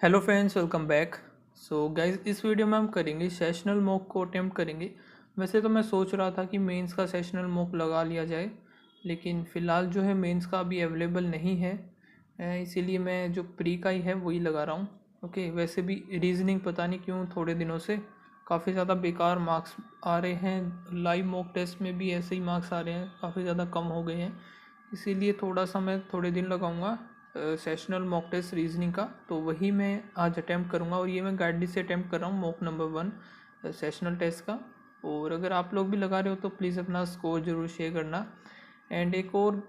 Hello friends, welcome back. So guys, इस video में हम करेंगे सेशनल मॉक को अटेम्प्ट करेंगे। वैसे तो मैं सोच रहा था कि मेंस का सेशनल मॉक लगा लिया जाए, लेकिन फ़िलहाल जो है मेंस का अभी अवेलेबल नहीं है। इसीलिए मैं जो प्री का ही है वही लगा रहा हूँ। ओके, वैसे भी रीजनिंग पता नहीं क्यों थोड़े दिनों से काफ़ी ज़्यादा बेकार मार्क्स आ रहे हैं। लाइव मॉक टेस्ट में भी ऐसे ही मार्क्स आ रहे हैं, काफ़ी ज़्यादा कम हो गए हैं। इसीलिए थोड़ा सा मैं थोड़े दिन लगाऊंगा सेशनल मॉक टेस्ट रीजनिंग का, तो वही मैं आज अटैम्प्ट करूंगा। और ये मैं गाइडली से अटैम्प्ट कर रहा हूँ मॉक नंबर 1 सेशनल टेस्ट का। और अगर आप लोग भी लगा रहे हो तो प्लीज़ अपना स्कोर ज़रूर शेयर करना। एंड एक और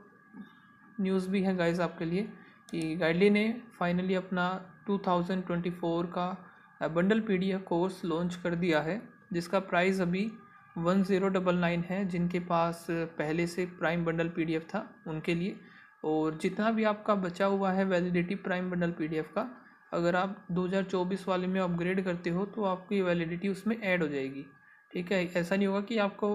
न्यूज़ भी है गाइस आपके लिए कि गाइडली ने फाइनली अपना 2024 का बंडल पीडीएफ कोर्स लॉन्च कर दिया है, जिसका प्राइस अभी 1099 है। जिनके पास पहले से प्राइम बंडल पीडीएफ था उनके लिए। और जितना भी आपका बचा हुआ है वैलिडिटी प्राइम बंडल पीडीएफ का, अगर आप 2024 वाले में अपग्रेड करते हो तो आपकी वैलिडिटी उसमें ऐड हो जाएगी। ठीक है, ऐसा नहीं होगा कि आपको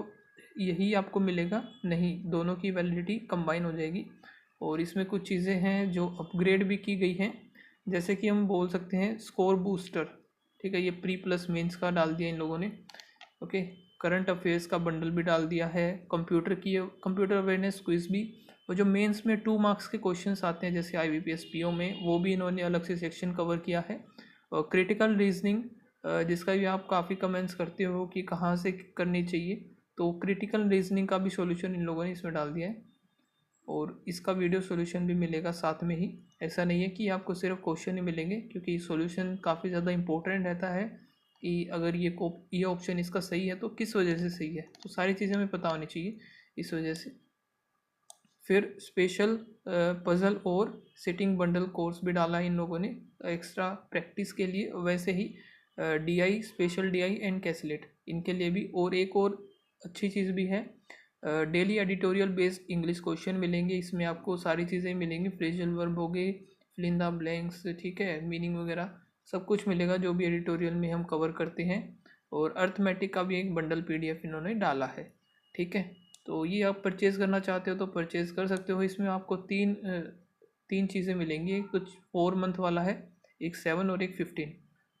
यही आपको मिलेगा, नहीं, दोनों की वैलिडिटी कंबाइन हो जाएगी। और इसमें कुछ चीज़ें हैं जो अपग्रेड भी की गई हैं, जैसे कि हम बोल सकते हैं स्कोर बूस्टर। ठीक है, ये प्री प्लस मेंस का डाल दिया इन लोगों ने। ओके, करंट अफेयर्स का बंडल भी डाल दिया है, कंप्यूटर अवेयरनेस क्विज भी। और जो मेंस में 2 मार्क्स के क्वेश्चंस आते हैं जैसे IBPS PO में, वो भी इन्होंने अलग से सेक्शन कवर किया है। और क्रिटिकल रीजनिंग, जिसका भी आप काफ़ी कमेंट्स करते हो कि कहाँ से करनी चाहिए, तो क्रिटिकल रीजनिंग का भी सॉल्यूशन इन लोगों ने इसमें डाल दिया है। और इसका वीडियो सॉल्यूशन भी मिलेगा साथ में ही। ऐसा नहीं है कि आपको सिर्फ क्वेश्चन ही मिलेंगे, क्योंकि सॉल्यूशन काफ़ी ज़्यादा इंपॉर्टेंट रहता है कि अगर ये ऑप्शन इसका सही है तो किस वजह से सही है, तो सारी चीज़ें हमें पता होनी चाहिए इस वजह से। फिर स्पेशल पज़ल और सिटिंग बंडल कोर्स भी डाला है इन लोगों ने एक्स्ट्रा प्रैक्टिस के लिए। वैसे ही DI, स्पेशल DI एंड कैसलेट, इनके लिए भी। और एक और अच्छी चीज़ भी है, daily editorial based English question मिलेंगे इसमें। आपको सारी चीज़ें मिलेंगी, फ्रेजल वर्ब हो गए, फिल इन द ब्लैंक्स, ठीक है, मीनिंग वगैरह सब कुछ मिलेगा जो भी एडिटोरियल में हम कवर करते हैं। और अर्थमेटिक का भी एक बंडल PDF इन्होंने डाला है। ठीक है, तो ये आप परचेज़ करना चाहते हो तो परचेज़ कर सकते हो। इसमें आपको तीन चीज़ें मिलेंगी, एक कुछ 4 मंथ वाला है, एक 7 और एक 15।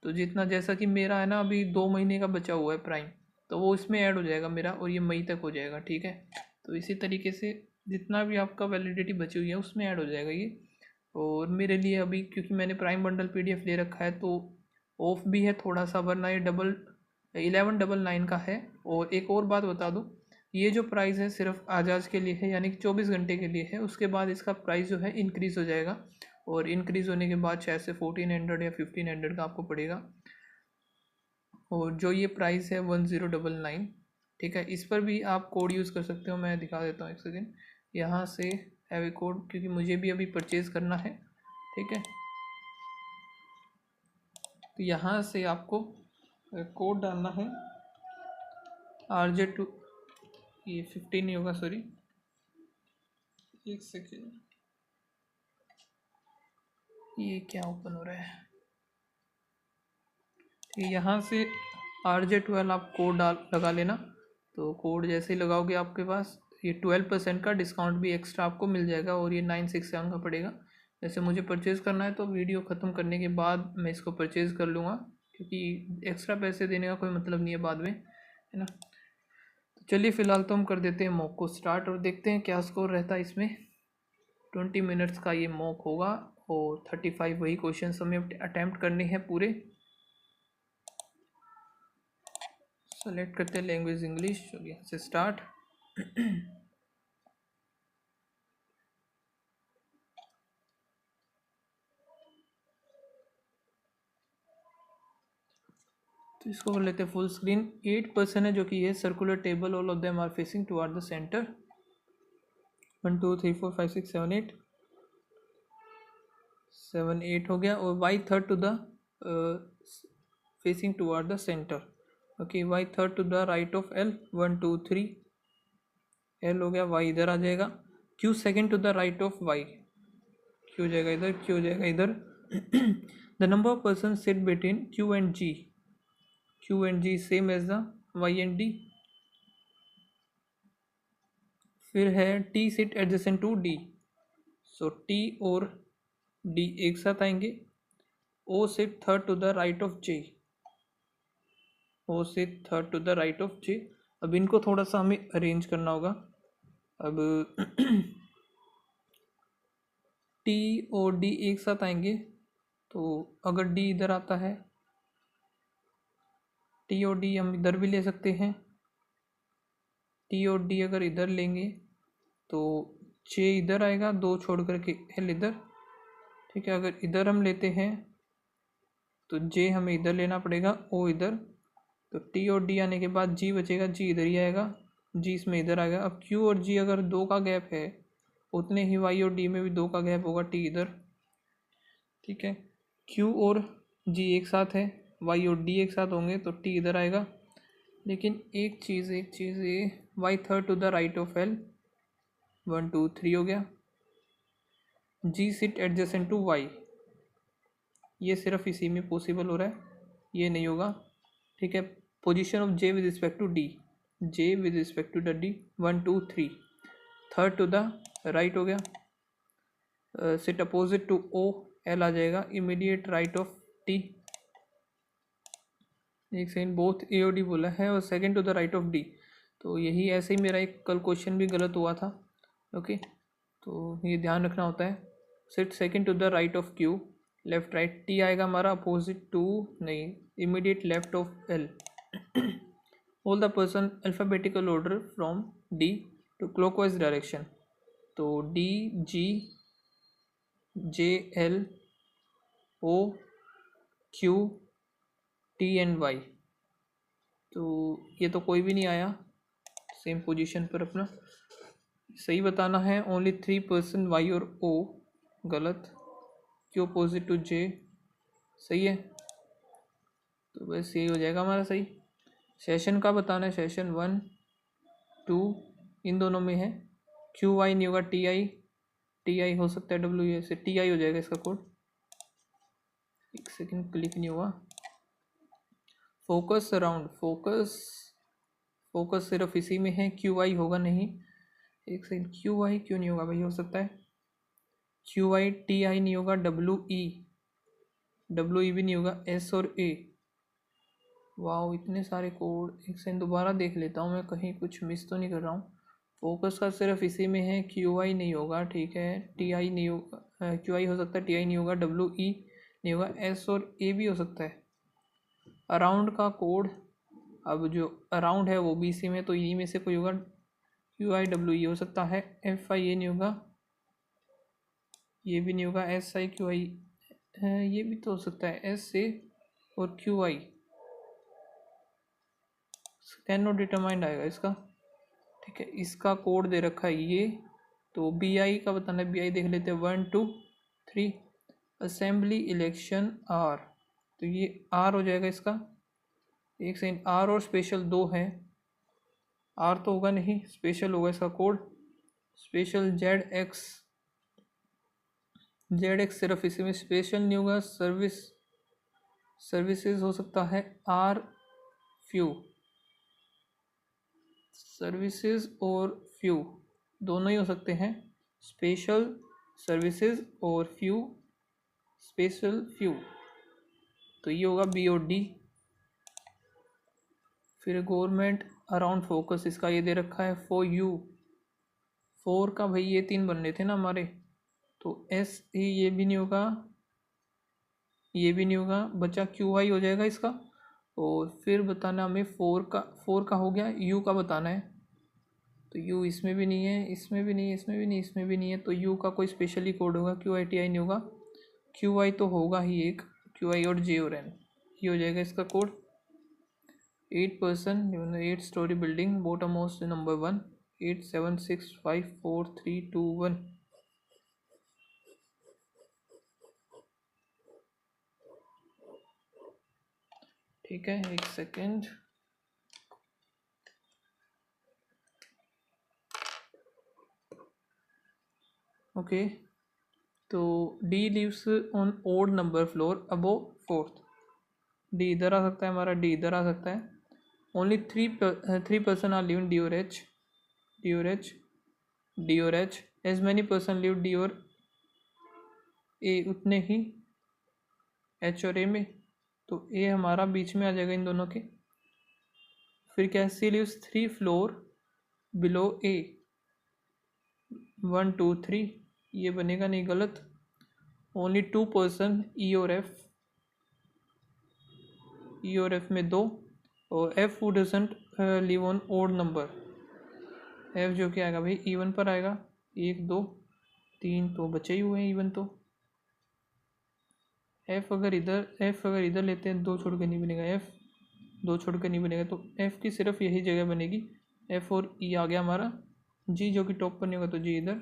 तो जितना, जैसा कि मेरा है ना अभी 2 महीने का बचा हुआ है प्राइम, तो वो इसमें ऐड हो जाएगा मेरा, और ये मई तक हो जाएगा। ठीक है, तो इसी तरीके से जितना भी आपका वैलिडिटी बची हुई है उसमें ऐड हो जाएगा ये। और मेरे लिए अभी, क्योंकि मैंने प्राइम बंडल PDF ले रखा है, तो ऑफ भी है थोड़ा सा, वरना ये 1199 का है। और एक और बात बता दूँ, ये जो प्राइस है सिर्फ आज के लिए है, यानी कि 24 घंटे के लिए है। उसके बाद इसका प्राइस जो है इंक्रीज़ हो जाएगा, और इंक्रीज़ होने के बाद शायद से 1400 या 1500 का आपको पड़ेगा। और जो ये प्राइस है 1099। ठीक है, इस पर भी आप कोड यूज़ कर सकते हो। मैं दिखा देता हूँ एक सेकेंड, यहाँ से हैव ए कोड, क्योंकि मुझे भी अभी परचेज़ करना है। ठीक है, तो यहाँ से आपको कोड डालना है RJ2। ये 15 नहीं होगा, सॉरी, एक सेकेंड, ये क्या ओपन हो रहा है। यहाँ से RJ12 आप कोड डाल लगा लेना। तो कोड जैसे ही लगाओगे आपके पास ये 12% का डिस्काउंट भी एक्स्ट्रा आपको मिल जाएगा, और ये 967 का पड़ेगा। जैसे मुझे परचेज़ करना है तो वीडियो ख़त्म करने के बाद मैं इसको परचेज़ कर लूँगा, क्योंकि एक्स्ट्रा पैसे देने का कोई मतलब नहीं है बाद में, है ना। तो चलिए फ़िलहाल तो हम कर देते हैं मॉक को स्टार्ट, और देखते हैं क्या स्कोर रहता है इसमें। 20 मिनट्स का ये मॉक होगा, और 35 वही क्वेश्चन हमें अटैम्प्ट करने हैं पूरे। सेलेक्ट करते हैं लैंग्वेज इंग्लिश, और यहाँ से स्टार्ट। तो इसको कर लेते हैं फुल स्क्रीन। 8% है जो कि ये circular table, all of them are facing toward the centre. 1 2 3 4 5 6 7 8 7 8 हो गया। और Y third to the facing toward the centre. Okay, Y third to the right of L, 1 2 3 L हो गया, वाई इधर आ जाएगा। Q second to the right of Y, Q हो जाएगा इधर, Q हो जाएगा इधर। The number of person sit between Q and G, Q and G same as the Y and D। फिर है T sit adjacent to D, so T और D एक साथ आएंगे। O sit third to the right of J, O sit third to the right of J. अब इनको थोड़ा सा हमें अरेंज करना होगा। अब टी और डी एक साथ आएंगे, तो अगर डी इधर आता है, टी और डी हम इधर भी ले सकते हैं। टी और डी अगर इधर लेंगे तो जे इधर आएगा, दो छोड़ करके एल इधर, ठीक है। अगर इधर हम लेते हैं तो जे हमें इधर लेना पड़ेगा, ओ इधर, तो टी और डी आने के बाद जी बचेगा, जी इधर ही आएगा, जी इसमें इधर आएगा। अब क्यू और जी अगर दो का गैप है, उतने ही वाई और डी में भी दो का गैप होगा, टी इधर, ठीक है। क्यू और जी एक साथ है, वाई और डी एक साथ होंगे तो टी इधर आएगा। लेकिन एक चीज़ ये, Y third to the right of L, 1 2 3 हो गया। G sit adjacent to Y, ये सिर्फ इसी में पॉसिबल हो रहा है, ये नहीं होगा, ठीक है। Position of J with respect to D, J with respect to the D, 1 2 3, third to the right हो गया। Sit opposite to O, L आ जाएगा, इमीडिएट राइट ऑफ टी। एक सेकेंड, बोथ ए और डी बोला है, और second to the right of D, तो यही ऐसे ही मेरा एक कल क्वेश्चन भी गलत हुआ था, ओके। तो ये ध्यान रखना होता है। Sit second to the right of Q, left right, T आएगा हमारा अपोजिट टू, नहीं, immediate left of L. All the person alphabetical order from D to clockwise direction, तो D G J L O Q T and Y, तो ये तो कोई भी नहीं आया सेम पोजीशन पर अपना। सही बताना है, ओनली 3 पर्सन वाई और ओ, गलत। क्यू अपोजिट टू जे, सही है, तो बस यही हो जाएगा हमारा सही। सेशन का बताना है, सेशन 1 2 इन दोनों में है। क्यू वाई नहीं होगा, टी आई हो सकता है, डब्ल्यू से टी आई हो जाएगा इसका कोड। एक सेकेंड, क्लिक नहीं हुआ। फोकस अराउंड, फोकस सिर्फ इसी में है, क्यू आई होगा नहीं। एक सेकेंड, क्यू आई क्यों नहीं होगा भाई, हो सकता है क्यू आई, टी आई नहीं होगा, डब्ल्यू ई भी नहीं होगा, एस और ए। वाह, इतने सारे कोड, एक सेकेंड दोबारा देख लेता हूँ मैं, कहीं कुछ मिस तो नहीं कर रहा हूँ। फोकस का सिर्फ इसी में है, क्यू आई नहीं होगा, ठीक है, टी आई नहीं होगा, क्यू आई हो सकता है, टी आई नहीं होगा, डब्ल्यू ई नहीं होगा, एस और ए भी हो सकता है। अराउंड का कोड, अब जो अराउंड है वो भी इसी में, तो ई में से कोई होगा, क्यू आई डब्ल्यू ई हो सकता है, एफ आई ए नहीं होगा, ये भी नहीं होगा, एस आई क्यू आई ये भी तो हो सकता है, एस ए और Q I, can not determined आएगा इसका, ठीक है। इसका कोड दे रखा है ये, तो बी आई का बताना है, बी आई देख लेते हैं, 1 2 3। असेंबली इलेक्शन आर, तो ये आर हो जाएगा इसका। एक सेकेंड, आर और स्पेशल दो हैं, आर तो होगा नहीं, स्पेशल होगा इसका कोड, स्पेशल जेड एक्स सिर्फ इसी में, स्पेशल नहीं होगा, सर्विसेज हो सकता है, आर फ्यू, सर्विसेज और फ्यू दोनों ही हो सकते हैं, स्पेशल सर्विसेज और फ्यू, स्पेशल फ्यू, तो ये होगा बी और डी। फिर गवर्नमेंट अराउंड फोकस, इसका ये दे रखा है फॉर यू, फोर का भाई ये 3 बनने थे ना हमारे, तो एस ए ये भी नहीं होगा, ये भी नहीं होगा, बचा क्यू आई हो जाएगा इसका। और फिर बताना हमें फोर का हो गया, यू का बताना है, तो यू इसमें भी नहीं है, इसमें भी नहीं है, इसमें भी नहीं, इसमें भी नहीं है, तो यू का कोई स्पेशली कोड होगा, क्यू आई टी आई नहीं होगा, क्यू आई तो होगा ही एक, क्यू आई और जे और एन, ये हो जाएगा इसका code. 8 person, 8 story building, bottom house number 1, 8 7 6 5 4 3 2 1। ठीक है, एक सेकेंड, ओके। तो D lives on odd number floor above 4th, D इधर आ सकता है हमारा, डी इधर आ सकता है। Only 3 person are live in D और H, as many person live D और ए, उतने ही एच और ए में, तो ए हमारा बीच में आ जाएगा इन दोनों के। फिर क्या है, C lives 3 floor below A, 1 2 3, ये बनेगा नहीं, गलत। ओनली 2 पर्सन ई और एफ में 2, और F who doesn't live on odd number, F जो कि आएगा भाई इवन पर आएगा, 1 2 3 तो बचे ही हुए हैं इवन। तो एफ अगर इधर लेते हैं, 2 छोड़ के नहीं बनेगा, एफ 2 छोड़ के नहीं बनेगा, तो एफ की सिर्फ यही जगह बनेगी, एफ और ई आ गया हमारा, जी जो कि टॉप पर नहीं होगा तो जी इधर,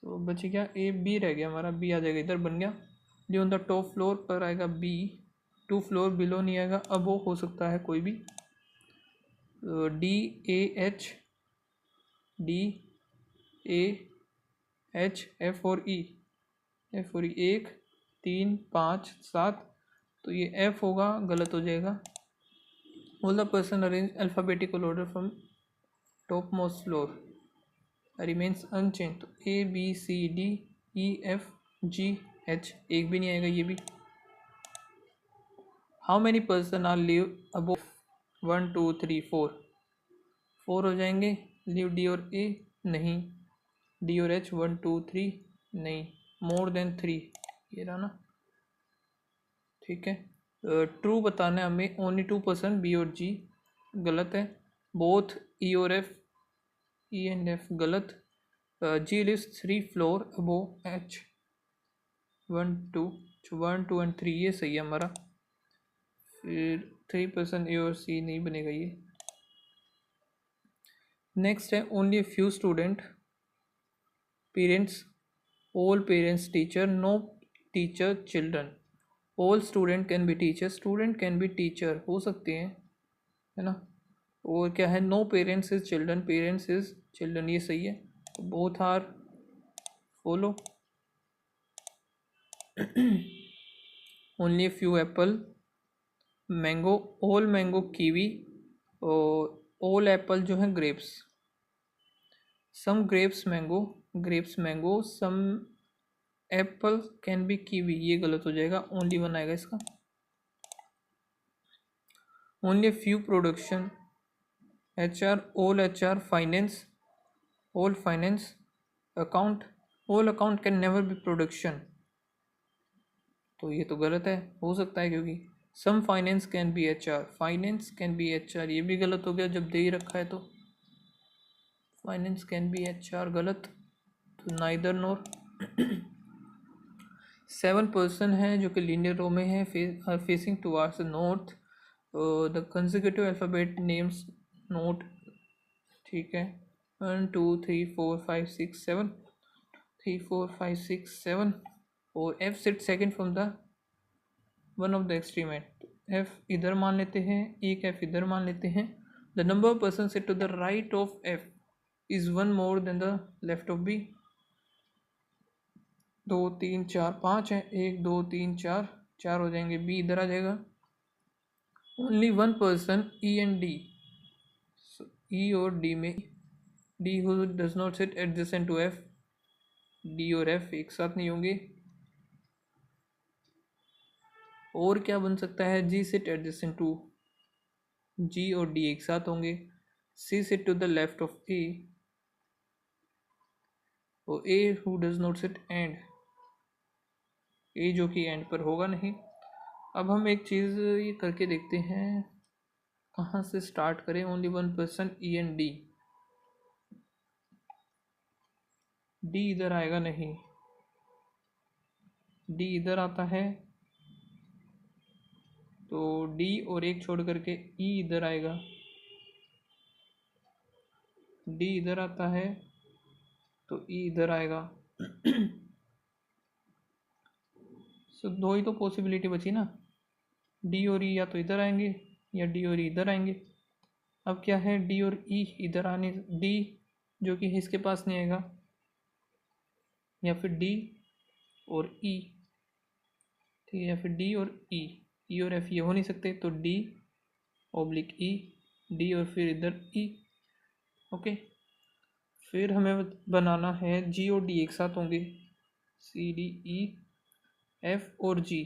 तो बच गया ए, बी रह गया हमारा, बी आ जाएगा इधर, बन गया। D on the top floor पर आएगा बी, 2 फ्लोर बिलो नहीं आएगा, अब वो हो सकता है कोई भी, D A H, D A H, F और ई, 1 3 5 7, तो ये एफ होगा, गलत हो जाएगा। All the person arrange alphabetical order from top most floor remains unchange, तो A B C D E F G H, एक भी नहीं आएगा ये भी। How many person are live above, 1 2 3 4, 4 हो जाएंगे। लिव डी और ए नहीं, डी और एच 1 2 3 नहीं, मोर देन 3 ये रहा ना, ठीक है। ट्रू बताना है हमें, ओनली 2 पर्सन बी और जी, गलत है। बोथ ई और एफ, ई एंड एफ, गलत। G lives 3 floor above H, 1 2 and 3, ये सही है हमारा। फिर 3 पर्सन ए और सी नहीं बनेगा ये। नेक्स्ट है, only a few student parents, all parents teacher, no teacher children, all student can be teacher, student can be teacher हो सकते हैं, है ना। और क्या है, no parents is children, parents is children, ये सही है। तो both are follow. Only few apple mango, all mango kiwi, और ऑल एप्पल जो है grapes, some grapes mango, some apple can be kiwi, ये गलत हो जाएगा, ओनली 1 आएगा इसका। Only few production H R, all finance, all finance account, all account can never be production, तो ये तो गलत है, हो सकता है क्योंकि some finance can be H R, finance can be H R, ये भी गलत हो गया जब दे ही रखा है, तो finance can be H are गलत, तो नाइदर नोर। 7 पर्सन है जो कि लीनियर रो में है, facing towards the north, the consecutive alphabet names note, ठीक है। 1 2 3 4 5 6 7, 3 4 5 6 7, और F seat second from the one of the extreme and, F इधर मान लेते हैं, एक एफ इधर मान लेते हैं। The number of person sit to the right of F is 1 more than the left of B, 2 3 4 5 है, 1 2 3 4, 4 हो जाएंगे, बी इधर आ जाएगा। Only 1 person E and D, E और डी में, D who does not sit adjacent to F, D और F एक साथ नहीं होंगे। और क्या बन सकता है, G sit adjacent to, G और डी एक साथ होंगे। C sit to the left of A, और A who does not sit end, A जो कि एंड पर होगा नहीं। अब हम एक चीज़ ये करके देखते हैं, कहाँ से स्टार्ट करें। Only 1 person E and D, D इधर आएगा नहीं, डी इधर आता है, तो डी और एक छोड़ करके ई इधर आएगा, डी इधर आता है तो ई इधर आएगा। सो 2 ही तो पॉसिबिलिटी बची ना, डी और ई या तो इधर आएंगे या डी और ई इधर आएंगे। अब क्या है, डी और ई इधर आने, डी जो कि इसके पास नहीं आएगा, या फिर डी और ई, ठीक है, या फिर डी और ई, ई और एफ ये हो नहीं सकते, तो डी ऑब्लिक ई, डी और फिर इधर ई, ओके। फिर हमें बनाना है जी और डी एक साथ होंगे, सी डी ई एफ और जी,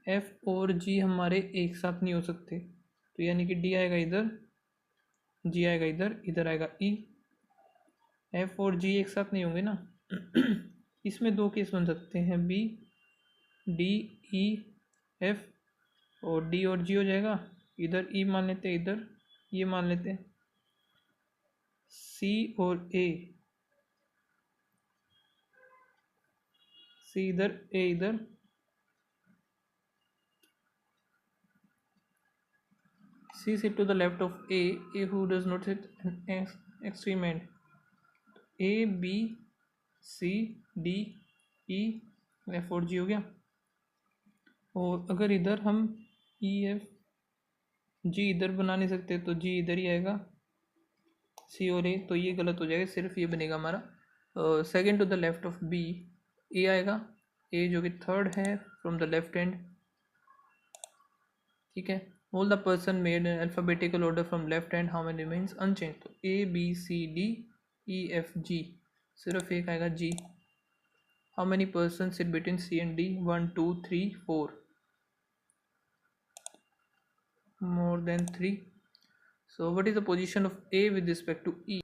एफ और जी हमारे एक साथ नहीं हो सकते, तो यानी कि डी आएगा इधर, जी आएगा इधर, इधर आएगा ई। एफ और जी एक साथ नहीं होंगे ना। इसमें दो केस बन सकते हैं, बी डी ई एफ, और डी और जी हो जाएगा, इधर ई मान लेते हैं, इधर ये मान लेते हैं, सी और ए, सी इधर ए इधर, C sit to the left of A who does not sit an extreme end. A B C D E F और G हो गया। और अगर इधर हम E F G इधर बना नहीं सकते तो G इधर ही आएगा, C और A, तो ये गलत हो जाएगा, सिर्फ ये बनेगा हमारा second to the left of B, A आएगा, A जो कि थर्ड है फ्रॉम द लेफ्ट हैंड, ठीक है। All the person made in alphabetical order from left hand, how many remains unchange, तो A B C D E F G, सिर्फ एक आएगा G. How many person sit between C and D, 1 2 3 4, more than 3। So what is the position of A with respect to E,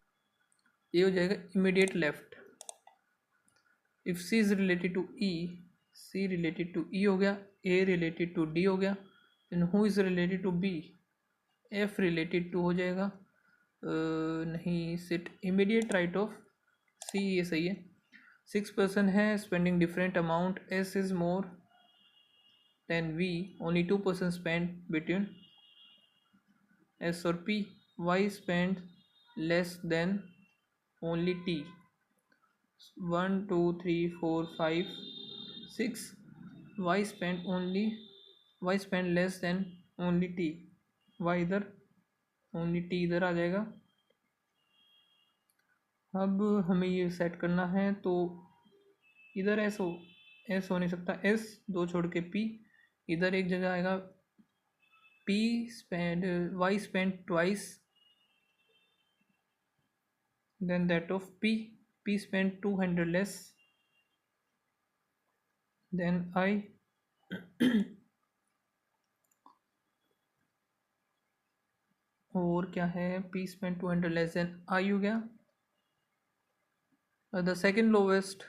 A हो जाएगा immediate left. If C is related to E, C related to ई हो गया, A related to D हो गया, and who is related to B, F related to हो जाएगा, नहीं, sit immediate right of C, ये सही है। 6 पर्सन है spending different amount, S is more than V, only 2 person spend between S और P, Y spend less than only T, 1 2 3 4 5 6, Y spend only, Y spend less than only T, Y इधर, only T इधर आ जाएगा। अब हमें ये set करना है, तो इधर एस हो नहीं सकता, एस दो छोड़ के पी, इधर एक जगह आएगा P spend, Y spend twice than that of P, P spend 200 less than I, और क्या है, P spend 200 less than I हो गया। The second lowest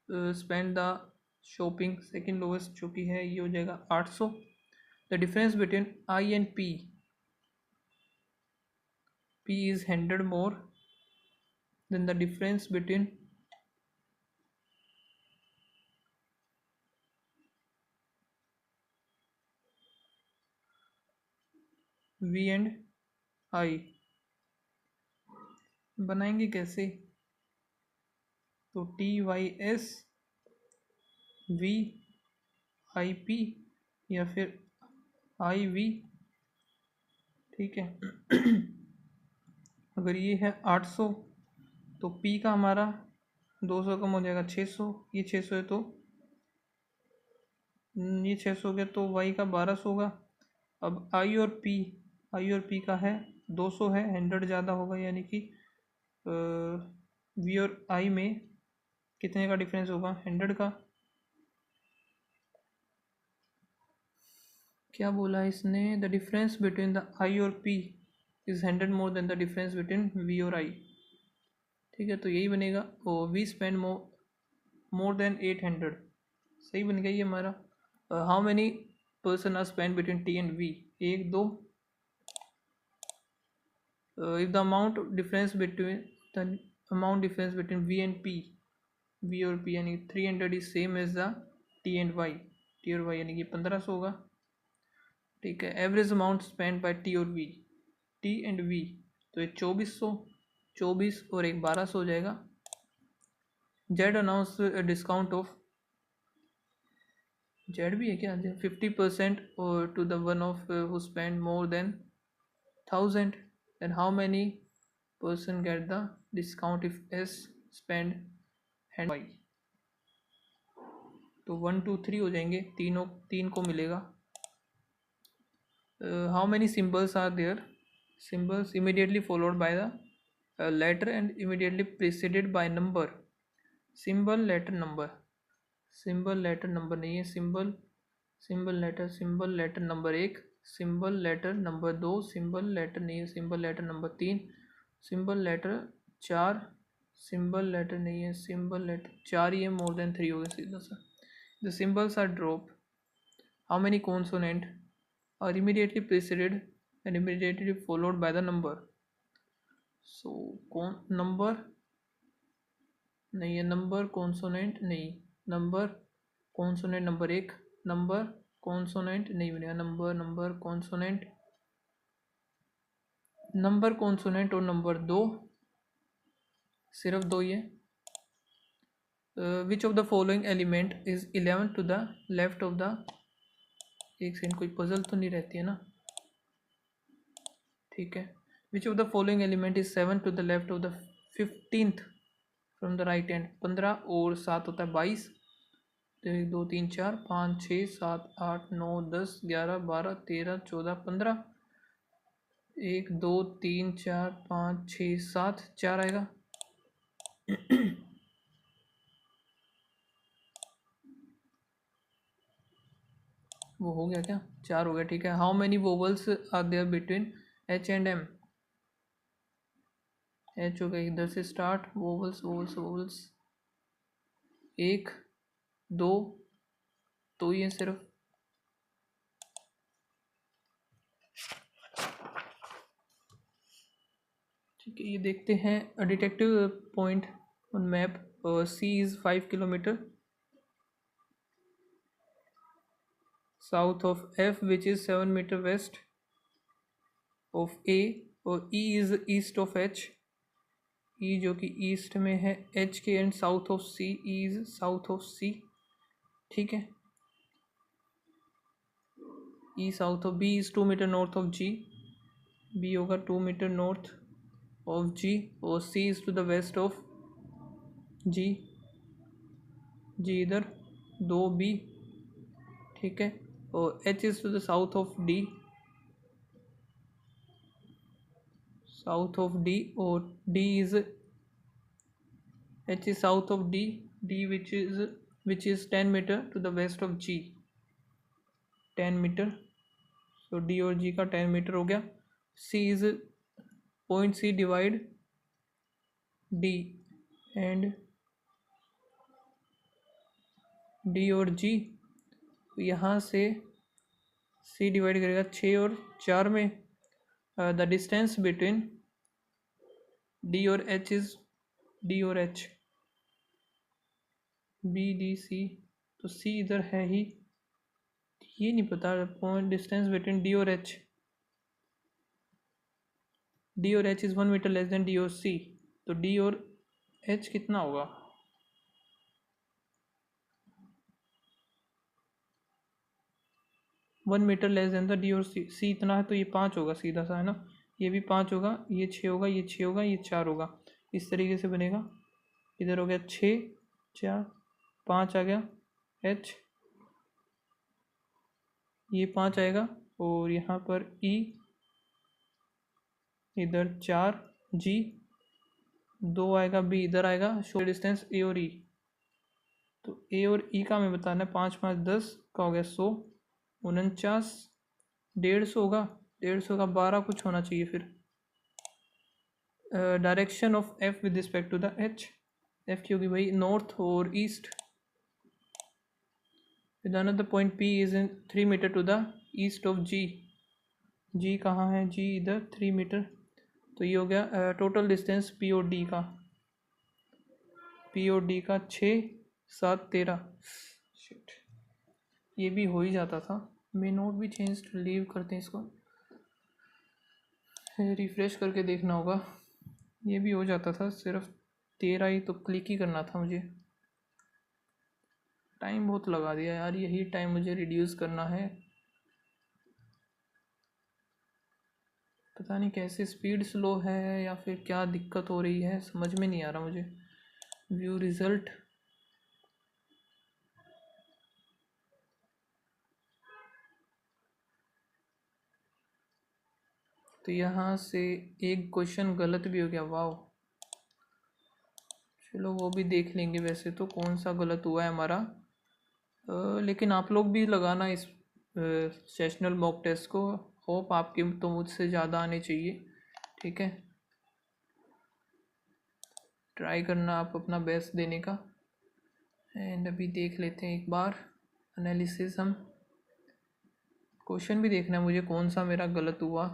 spend the shopping, second lowest जो कि है ये हो जाएगा 800। The difference between I and P, P is 100 more than the difference between V and I. बनाएंगे कैसे, तो T Y S V I P या फिर आई वी, ठीक है। अगर ये है 800 तो पी का हमारा 200 कम हो जाएगा 600, ये 600 है तो ये 600 हो गया, तो वाई का 1200 होगा। अब आई और पी, आई और पी का है 200 है, 100 ज़्यादा होगा, यानी कि वी और आई में कितने का डिफरेंस होगा, 100 का। क्या बोला इसने, the difference between the I और P is 100 more than the difference between V और आई, ठीक है, तो यही बनेगा। और वी स्पेंड मोर देन 800, सही बन गया ये हमारा। How many person are spend between T and V, 1 2। If the amount difference between V and P, V और पी यानी 300 is same as the T and Y, T और Y यानी कि 1500 होगा, ठीक है। Average amount spend by T और V, T and V, तो ये 2400, 24 और एक 1200 हो जाएगा। Z announce discount of, Z भी है क्या, 50% और to the one of who spend more than 1000, then how many person get the discount if S spend and Y, तो 1 2 3 हो जाएंगे, तीन को मिलेगा। How many symbols are there, symbols immediately followed by the letter and immediately preceded by number, symbol letter number, symbol letter number नहीं है, symbol symbol letter number 1, symbol letter number 2, symbol letter नहीं है, symbol letter number 3, symbol letter 4, symbol letter नहीं है, symbol letter 4 ही है, मोर than 3 हो गया सीधा सा। The symbols are drop, how many consonant are immediately preceded and immediately followed by the number. So कौन नंबर नहीं है, नंबर कॉन्सोनेंट नहीं, number consonant number 1, number consonant नहीं बनेगा, नंबर कॉन्सोनेंट, नंबर कॉन्सोनेंट और नंबर 2, सिर्फ 2 ही है। Which of the following element is 11 to the left of the, एक सेकंड, कोई पजल तो नहीं रहती है ना, ठीक है। Which of the following element is 7 to the left of the 15th from the right hand. 15 और 7 होता है 22, तो 1 2 3 4 5 6 7 8 9 10 11 12 13 14 15, 1 2 3 4 5 6 7, 4 आएगा। वो हो गया क्या, 4 हो गया, ठीक है। How many vowels are there between H and M. H हो गया, इधर से स्टार्ट, वोवल्स वोवल्स वोवल्स 1 2 तो ये सिर्फ, ठीक है। ये देखते हैं detective point on map, C is 5 kilometre south of F which is 7 metre west of A, और E is east of H, E जो कि ईस्ट में है एच के, and south of C, E is south of C, ठीक है। E south of B is 2 metre north of G, B होगा 2 metre north of G, और C is to the west of G, G इधर 2 B, ठीक है। और H is to the south of D, south of D, और D is, H is south of D, D which is 10 metre to the west of G, 10 metre, so D और G का 10 metre हो गया। C is, point C divide D, and D और G, यहाँ से सी divide करेगा 6 और 4 में, द डिस्टेंस बिटवीन डी और एच इज़, डी और एच, बी डी सी, तो सी इधर है ही, ये नहीं पता पॉइंट डिस्टेंस बिटवीन डी और एच, डी और H is 1 metre less than D और सी, तो डी और एच कितना होगा, one metre less than the D और सी, सी इतना है तो ये 5 होगा सीधा सा, है ना। ये भी 5 होगा, ये 6 होगा, ये 6 होगा, ये 4 होगा, इस तरीके से बनेगा। इधर हो गया 6 4 5 आ गया एच, ये 5 आएगा, और यहाँ पर ई, इधर 4 जी, 2 आएगा बी, इधर आएगा। शो डिस्टेंस ए और ई, तो ए और ई का हमें बताना है, 5 5 10 का हो गया 100, 49, 150 होगा, 150 का 12 कुछ होना चाहिए फिर। Direction of F with respect to the H, F की होगी भाई नॉर्थ और east, with another point P is in 3 metre to the east of G, G कहाँ है, जी इधर 3 मीटर, तो ये हो गया टोटल डिस्टेंस पी और डी का, पी और डी का 6 7 13, शिट ये भी हो ही जाता था। मे नोट भी चेंज, लीव करते हैं इसको, रिफ़्रेश करके देखना होगा, ये भी हो जाता था, सिर्फ 13 ही तो क्लिक ही करना था मुझे। टाइम बहुत लगा दिया यार, यही टाइम मुझे रिड्यूस करना है, पता नहीं कैसे, स्पीड स्लो है या फिर क्या दिक्कत हो रही है, समझ में नहीं आ रहा मुझे। व्यू रिज़ल्ट, तो यहाँ से एक क्वेश्चन गलत भी हो गया, वाह, चलो वो भी देख लेंगे। वैसे तो कौन सा गलत हुआ है हमारा, लेकिन आप लोग भी लगाना इस सेशनल मॉक टेस्ट को। होप आपके तो मुझसे ज़्यादा आने चाहिए, ठीक है। ट्राई करना आप अपना बेस्ट देने का। एंड अभी देख लेते हैं एक बार एनालिसिस। हम क्वेश्चन भी देखना है मुझे कौन सा मेरा गलत हुआ।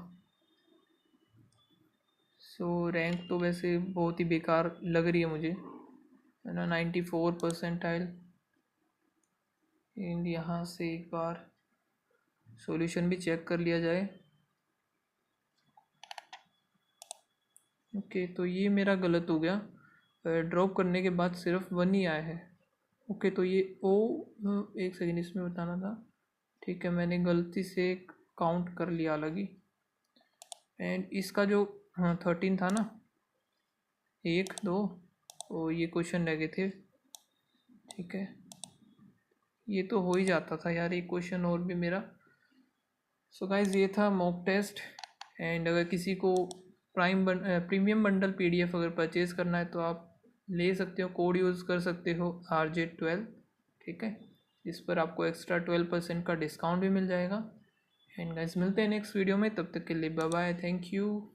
सो रैंक तो वैसे बहुत ही बेकार लग रही है मुझे, है ना, 94 परसेंटाइल। एंड यहाँ से एक बार सॉल्यूशन भी चेक कर लिया जाए। ओके, तो ये मेरा गलत हो गया। ड्रॉप करने के बाद सिर्फ 1 ही आया है। ओके, तो ये ओ, एक सेकेंड इसमें बताना था, ठीक है, मैंने गलती से काउंट कर लिया अलग ही। एंड इसका जो 13 था ना, 1 2, तो ये क्वेश्चन नेगेटिव, ठीक है। ये तो हो ही जाता था यार, एक क्वेश्चन और भी मेरा। सो गाइज ये था मॉक टेस्ट। एंड अगर किसी को प्रीमियम बंडल PDF अगर परचेज़ करना है तो आप ले सकते हो, कोड यूज़ कर सकते हो RJ12, ठीक है। इस पर आपको एक्स्ट्रा 12% का डिस्काउंट भी मिल जाएगा। एंड गाइज मिलते हैं नेक्स्ट वीडियो में, तब तक के लिए बाय बाय, थैंक यू।